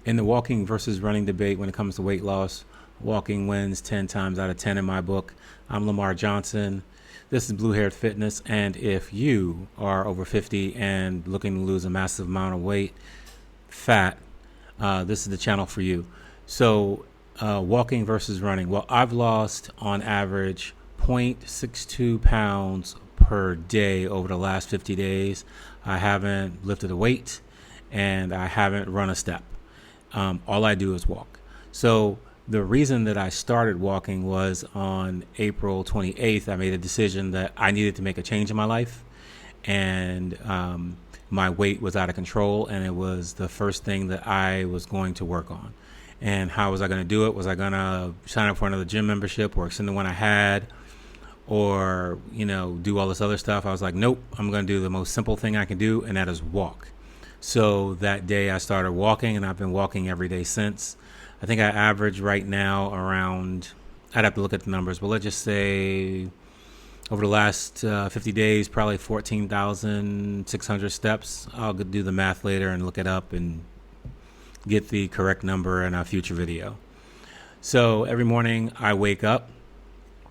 In the walking versus running debate, when it comes to weight loss, walking wins 10 times out of 10 in my book. I'm Lamar Johnson. This is Blue Haired Fitness. And if you are over 50 and looking to lose a massive amount of weight, fat, this is the channel for you. So, walking versus running. Well, I've lost on average 0.62 pounds per day over the last 50 days. I haven't lifted a weight and I haven't run a step. All I do is walk. So the reason that I started walking was on April 28th, I made a decision that I needed to make a change in my life. And my weight was out of control, and it was the first thing that I was going to work on. And how was I going to do it? Was I going to sign up for another gym membership or extend the one I had, or, do all this other stuff? I was like, nope, I'm going to do the most simple thing I can do, and that is walk. So that day I started walking, and I've been walking every day since. I think I average right now around, I'd have to look at the numbers, but let's just say over the last 50 days, probably 14,600 steps. I'll do the math later and look it up and get the correct number in a future video. So every morning I wake up,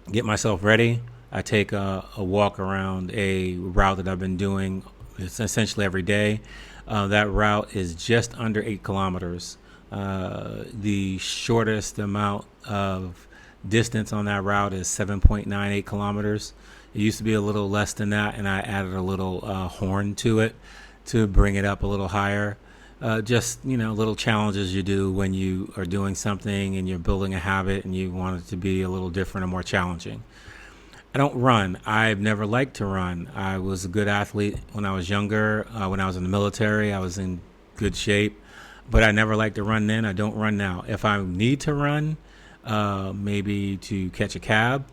get myself ready. I take a walk around a route that I've been doing essentially every day. That route is just under 8 kilometers. The shortest amount of distance on that route is 7.98 kilometers. It used to be a little less than that, and I added a little horn to it to bring it up a little higher. Just, little challenges you do when you are doing something and you're building a habit and you want it to be a little different and more challenging. I don't run. I've never liked to run. I was a good athlete when I was younger. When I was in the military, I was in good shape, but I never liked to run then. I don't run now. If I need to run, maybe to catch a cab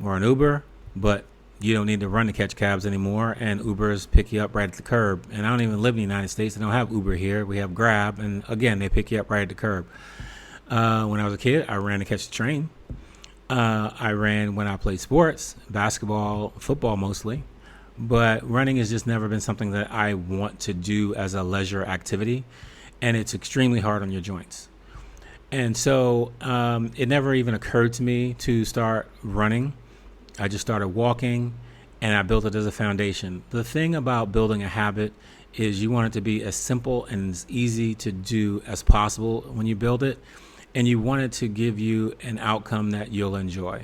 or an Uber, but you don't need to run to catch cabs anymore, and Ubers pick you up right at the curb. And I don't even live in the United States. They don't have Uber here. We have Grab, and again, they pick you up right at the curb. When I was a kid, I ran to catch the train. I ran when I played sports, basketball, football mostly, but running has just never been something that I want to do as a leisure activity, and it's extremely hard on your joints. And so it never even occurred to me to start running. I just started walking, and I built it as a foundation. The thing about building a habit is you want it to be as simple and as easy to do as possible when you build it, and you want it to give you an outcome that you'll enjoy.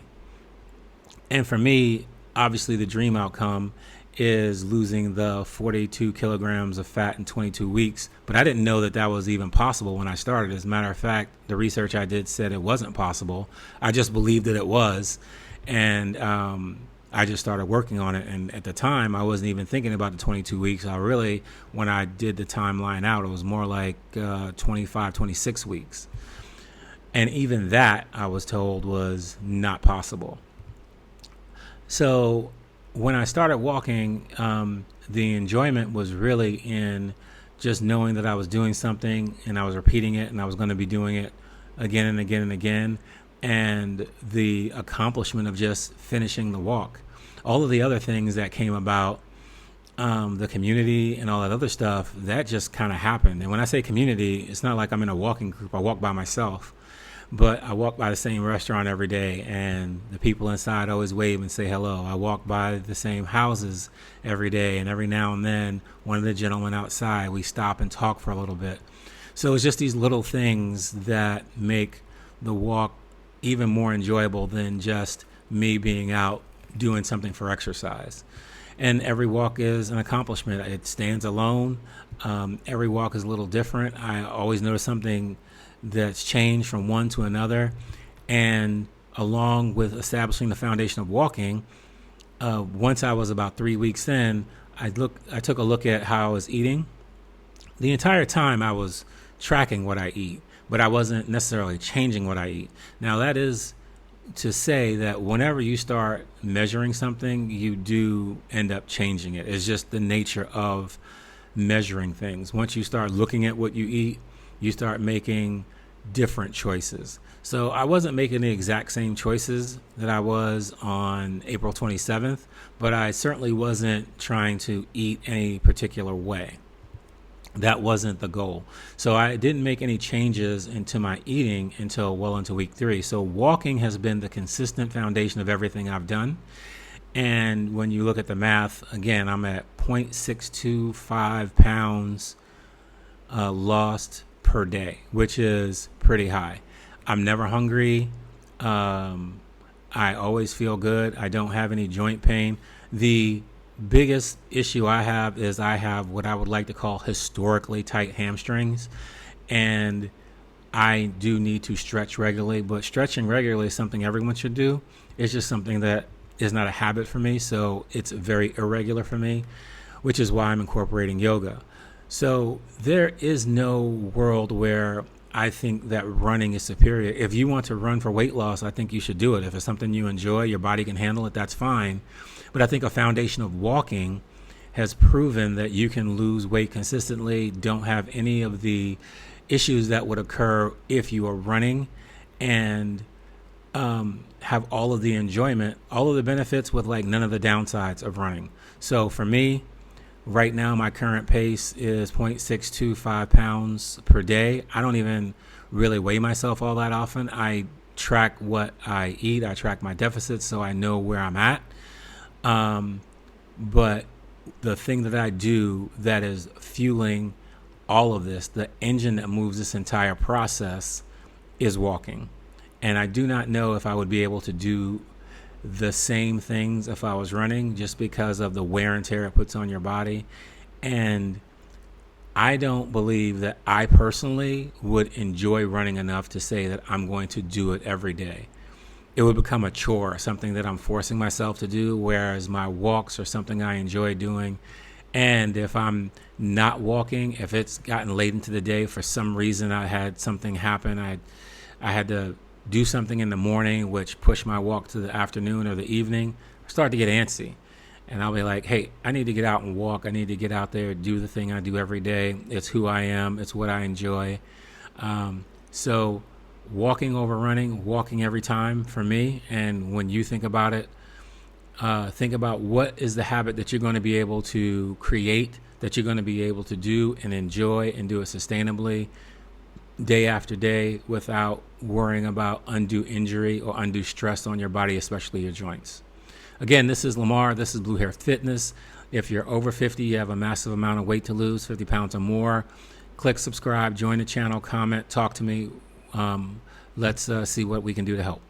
And for me, obviously the dream outcome is losing the 42 kilograms of fat in 22 weeks. But I didn't know that that was even possible when I started. As a matter of fact, the research I did said it wasn't possible. I just believed that it was. And I just started working on it. And at the time, I wasn't even thinking about the 22 weeks. When I did the timeline out, it was more like 25, 26 weeks. And even that, I was told, was not possible. So when I started walking, the enjoyment was really in just knowing that I was doing something and I was repeating it and I was going to be doing it again and again and again. And the accomplishment of just finishing the walk. All of the other things that came about, the community and all that other stuff, that just kind of happened. And when I say community, it's not like I'm in a walking group. I walk by myself. But I walk by the same restaurant every day, and the people inside always wave and say hello. I walk by the same houses every day, and every now and then, one of the gentlemen outside, we stop and talk for a little bit. So it's just these little things that make the walk even more enjoyable than just me being out doing something for exercise. And every walk is an accomplishment. It stands alone. Every walk is a little different. I always notice something that's changed from one to another. And along with establishing the foundation of walking, once I was about 3 weeks in, I took a look at how I was eating. The entire time I was tracking what I eat, but I wasn't necessarily changing what I eat. Now that is to say that whenever you start measuring something, you do end up changing it. It's just the nature of measuring things. Once you start looking at what you eat, you start making different choices. So I wasn't making the exact same choices that I was on April 27th, but I certainly wasn't trying to eat any particular way. That wasn't the goal. So I didn't make any changes into my eating until well into week 3. So walking has been the consistent foundation of everything I've done. And when you look at the math, again, I'm at 0.625 pounds lost per day, which is pretty high. I'm never hungry. I always feel good. I don't have any joint pain. The biggest issue I have is I have what I would like to call historically tight hamstrings, and I do need to stretch regularly, but stretching regularly is something everyone should do. It's just something that is not a habit for me, so it's very irregular for me, which is why I'm incorporating yoga. So there is no world where I think that running is superior. If you want to run for weight loss, I think you should do it. If it's something you enjoy, your body can handle it, that's fine. But I think a foundation of walking has proven that you can lose weight consistently, don't have any of the issues that would occur if you are running, and have all of the enjoyment, all of the benefits with like none of the downsides of running. So for me, right now, my current pace is 0.625 pounds per day. I don't even really weigh myself all that often. I track what I eat. I track my deficits so I know where I'm at. But the thing that I do that is fueling all of this, the engine that moves this entire process, is walking. And I do not know if I would be able to do the same things if I was running, just because of the wear and tear it puts on your body. And I don't believe that I personally would enjoy running enough to say that I'm going to do it every day. It would become a chore, something that I'm forcing myself to do, whereas my walks are something I enjoy doing. And if I'm not walking, if it's gotten late into the day, for some reason I had something happen, I had to do something in the morning which pushed my walk to the afternoon or the evening, I start to get antsy. And I'll be like, hey, I need to get out and walk. I need to get out there, do the thing I do every day. It's who I am. It's what I enjoy. So walking over running, walking every time for me. And when you think about it, think about what is the habit that you're going to be able to create, that you're going to be able to do and enjoy and do it sustainably day after day without worrying about undue injury or undue stress on your body, especially your joints. Again, this is Lamar. This is Blue Hair Fitness. If you're over 50, you have a massive amount of weight to lose, 50 pounds or more, click subscribe, join the channel, comment, talk to me. Let's see what we can do to help.